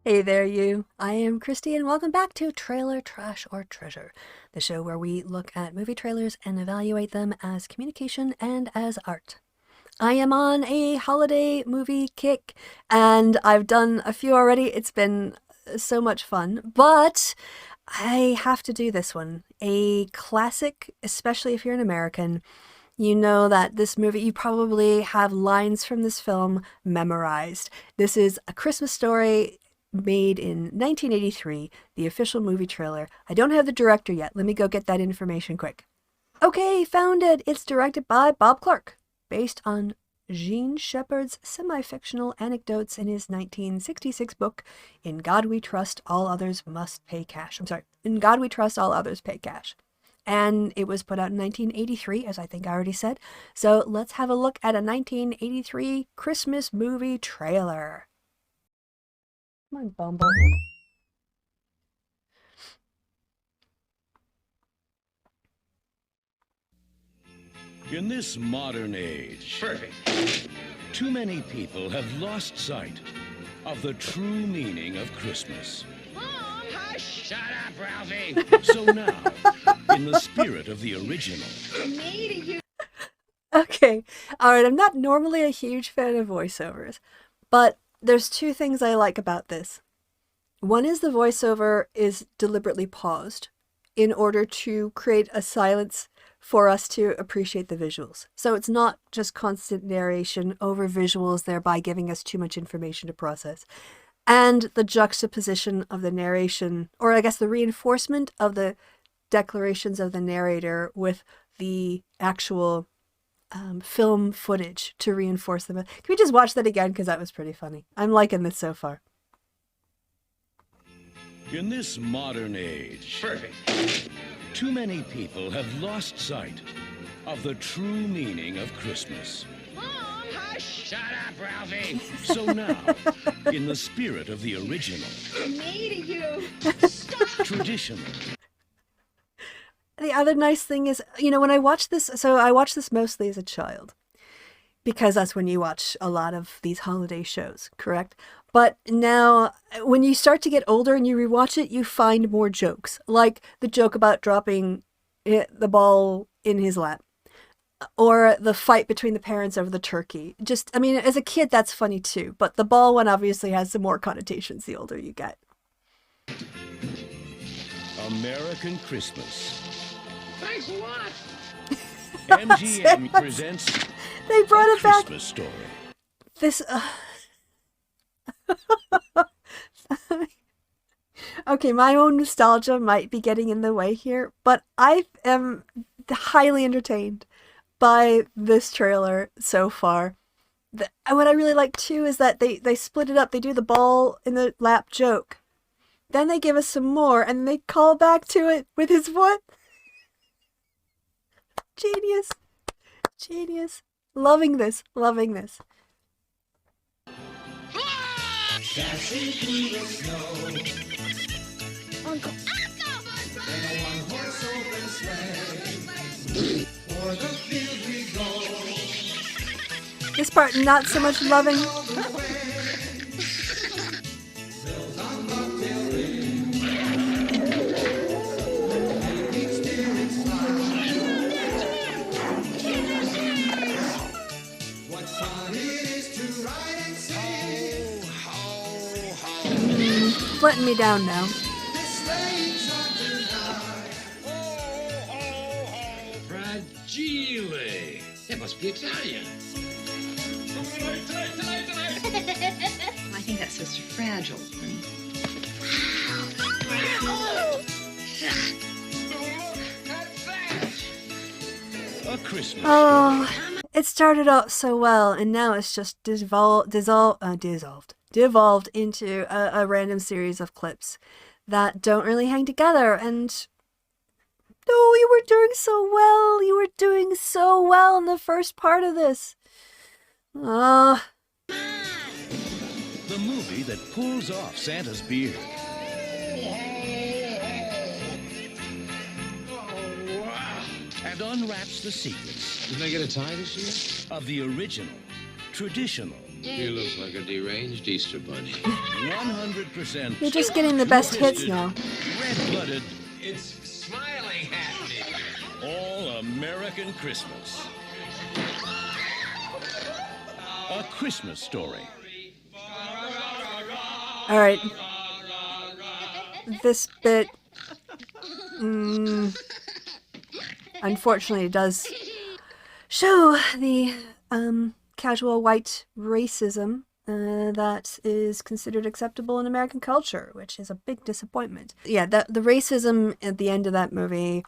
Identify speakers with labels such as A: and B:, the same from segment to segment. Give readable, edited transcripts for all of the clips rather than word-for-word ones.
A: Hey there, you. I am Kristi, and welcome back to Trailer Trash or Treasure, the show where we look at movie trailers and evaluate them as communication and as art. I am on a holiday movie kick, and I've done a few already. It's been so much fun, but I have to do this one. A classic, especially if you're an American. You know that this movie, you probably have lines from this film memorized. This is A Christmas Story, made in 1983, the official movie trailer. I don't have the director yet. Let me go get that information quick. Okay, found it. It's directed by Bob Clark, based on Gene Shepard's semi-fictional anecdotes in his 1966 book, In God We Trust, All Others Must Pay Cash. In God We Trust, All Others Pay Cash. And it was put out in 1983, as I think I already said. So let's have a look at a 1983 Christmas movie trailer. Come on, Bumble.
B: In this modern age, too many people have lost sight of the true meaning of Christmas.
C: Mom, hush! Shut up, Ralphie!
B: So now, in the spirit of the original,
C: Me to you.
A: Okay, alright, I'm not normally a huge fan of voiceovers, but there's two things I like about this. One is the voiceover is deliberately paused in order to create a silence for us to appreciate the visuals. So it's not just constant narration over visuals, thereby giving us too much information to process. And the juxtaposition of the narration, or I guess the reinforcement of the declarations of the narrator with the actual film footage to reinforce them. Can we just watch that again? Because that was pretty funny. I'm liking this so far.
B: in this modern age, too many people have lost sight of the true meaning of Christmas.
C: Mom, hush! Shut up, Ralphie!
B: So now, in the spirit of the original,
C: Me to you.
B: traditional,
A: The other nice thing is, when I watched this, so I watched this mostly as a child, because that's when you watch a lot of these holiday shows, correct? But now, when you start to get older and you rewatch it, you find more jokes, like the joke about dropping the ball in his lap, or the fight between the parents over the turkey. As a kid, that's funny too, but the ball one obviously has some more connotations the older you get.
B: American Christmas.
C: Thanks a lot.
B: MGM presents
A: They brought
B: A
A: it back.
B: Christmas Story.
A: This. Okay, my own nostalgia might be getting in the way here, but I am highly entertained by this trailer so far. What I really like too is that they split it up. They do the ball in the lap joke. Then they give us some more, and they call back to it with his foot. Genius. Genius. Loving this. Loving this.
D: Dashing through the snow
C: Uncle.
D: in a one-horse open sleigh. For the field we go.
A: This part, not so much loving.
D: All the way. Bells on bobtail ring. Each deer its flower. What fun it is to ride and sing.
A: It's letting me down now.
D: This sleigh's on tonight.
E: Fragile. That must be Italian.
F: I think that says fragile, honey.
B: A Christmas
A: Oh, it started out so well, and now it's just devolved into a random series of clips that don't really hang together. And no, you were doing so well. You were doing so well in the first part of this.
B: The movie that pulls off Santa's beard. And unwraps the secrets
E: Didn't I get a tie this year?
B: of the original, traditional,
E: He looks like a deranged Easter bunny.
B: 100%.
A: You're just getting the best hits now.
B: Red-blooded,
E: It's smiling at me.
B: all-American Christmas. A Christmas Story.
A: All right. This bit, unfortunately, does show the casual white racism that is considered acceptable in American culture, which is a big disappointment. Yeah, the racism at the end of that movie,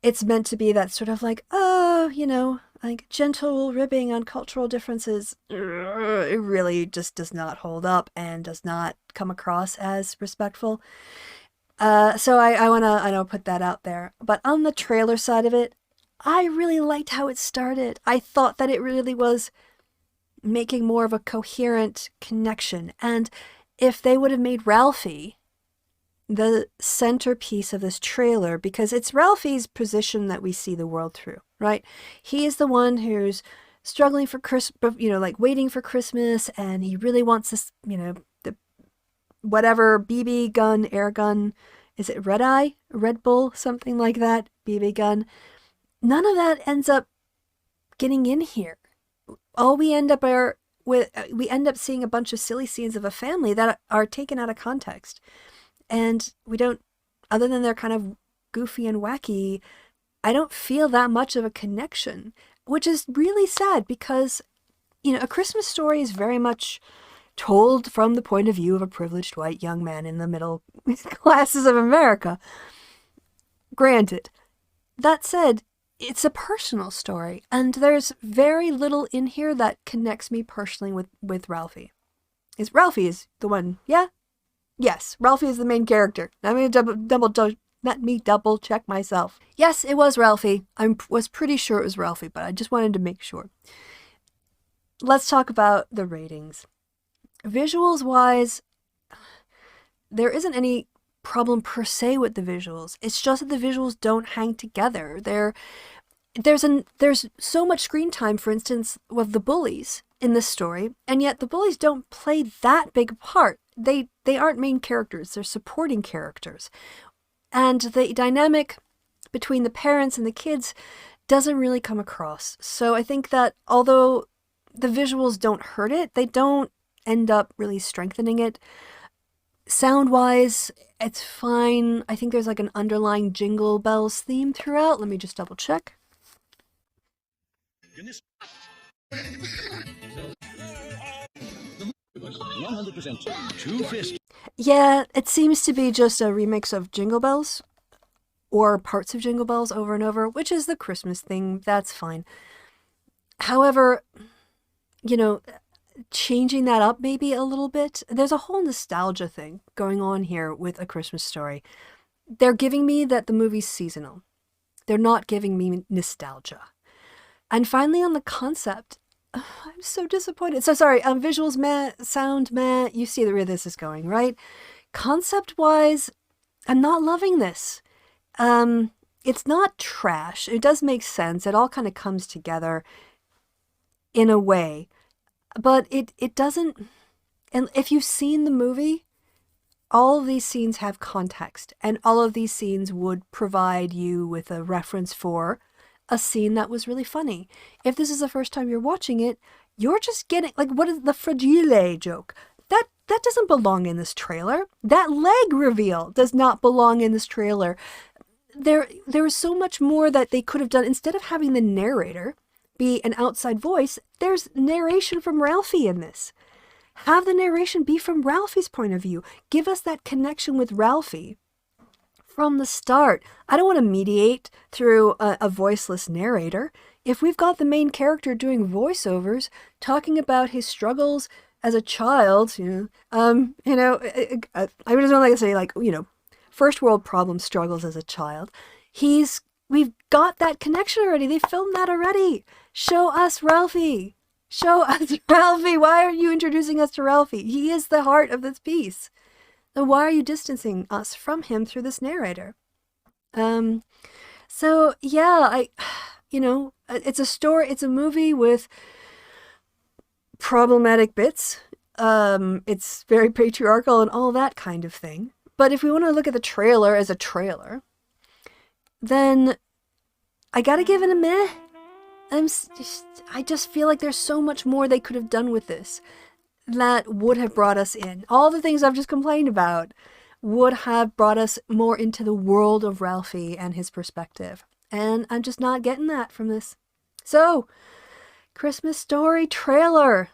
A: it's meant to be that sort of like, oh, you know, like gentle ribbing on cultural differences. It really just does not hold up and does not come across as respectful. So I wanna put that out there. But on the trailer side of it, I really liked how it started. I thought that it really was making more of a coherent connection. And if they would have made Ralphie the centerpiece of this trailer, because it's Ralphie's position that we see the world through, right? He is the one who's struggling for Christmas, you know, like waiting for Christmas, and he really wants this, you know, the whatever BB gun, air gun, is it Red Eye, Red Bull, something like that, BB gun. None of that ends up getting in here. All we end up seeing a bunch of silly scenes of a family that are taken out of context. And we don't, other than they're kind of goofy and wacky, I don't feel that much of a connection, which is really sad because, you know, A Christmas Story is very much told from the point of view of a privileged white young man in the middle classes of America. Granted, that said, it's a personal story, and there's very little in here that connects me personally with Ralphie. Ralphie is the one, yeah? Yes, Ralphie is the main character. Let me double check myself. Yes, it was Ralphie. I was pretty sure it was Ralphie, but I just wanted to make sure. Let's talk about the ratings. Visuals-wise, there isn't any problem per se with the visuals. It's just that the visuals don't hang together. There's so much screen time, for instance, with the bullies in this story, and yet the bullies don't play that big a part. They aren't main characters, they're supporting characters. And the dynamic between the parents and the kids doesn't really come across. So I think that although the visuals don't hurt it, they don't end up really strengthening it. Sound-wise, it's fine. I think there's like an underlying Jingle Bells theme throughout. Let me just double check.
B: 100%. Two-fist.
A: Yeah, it seems to be just a remix of Jingle Bells, or parts of Jingle Bells over and over, which is the Christmas thing. That's fine. However, you know, changing that up maybe a little bit, there's a whole nostalgia thing going on here with A Christmas Story. They're giving me that the movie's seasonal. They're not giving me nostalgia. And finally, on the concept, I'm so disappointed. So sorry, visuals meh, sound meh, you see where this is going, right? Concept-wise, I'm not loving this. It's not trash. It does make sense. It all kind of comes together in a way. But it doesn't... And if you've seen the movie, all of these scenes have context. And all of these scenes would provide you with a reference for a scene that was really funny. If this is the first time you're watching it, you're just getting... Like, what is the fragile joke? That doesn't belong in this trailer. That leg reveal does not belong in this trailer. There was so much more that they could have done. Instead of having the narrator be an outside voice, there's narration from Ralphie in this. Have the narration be from Ralphie's point of view. Give us that connection with Ralphie from the start. I don't want to mediate through a voiceless narrator. If we've got the main character doing voiceovers, talking about his struggles as a child, I just don't like to say, like, first world problem struggles as a child. We've got that connection already. They filmed that already. Show us Ralphie. Show us Ralphie. Why aren't you introducing us to Ralphie? He is the heart of this piece. Then why are you distancing us from him through this narrator? So yeah, it's a story. It's a movie with problematic bits. It's very patriarchal and all that kind of thing. But if we want to look at the trailer as a trailer, then I gotta give it a meh. I just feel like there's so much more they could have done with this that would have brought us in. All the things I've just complained about would have brought us more into the world of Ralphie and his perspective. And I'm just not getting that from this. So, Christmas Story trailer.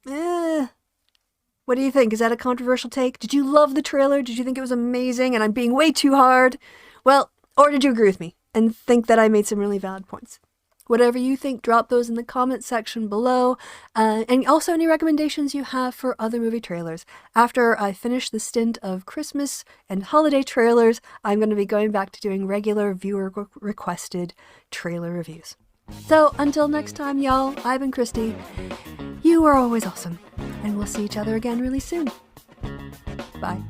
A: What do you think? Is that a controversial take? Did you love the trailer? Did you think it was amazing and I'm being way too hard? Well, or did you agree with me and think that I made some really valid points? Whatever you think, drop those in the comment section below. And also any recommendations you have for other movie trailers. After I finish the stint of Christmas and holiday trailers, I'm going to be going back to doing regular viewer-requested trailer reviews. So until next time, y'all, I've been Kristi. You are always awesome. And we'll see each other again really soon. Bye.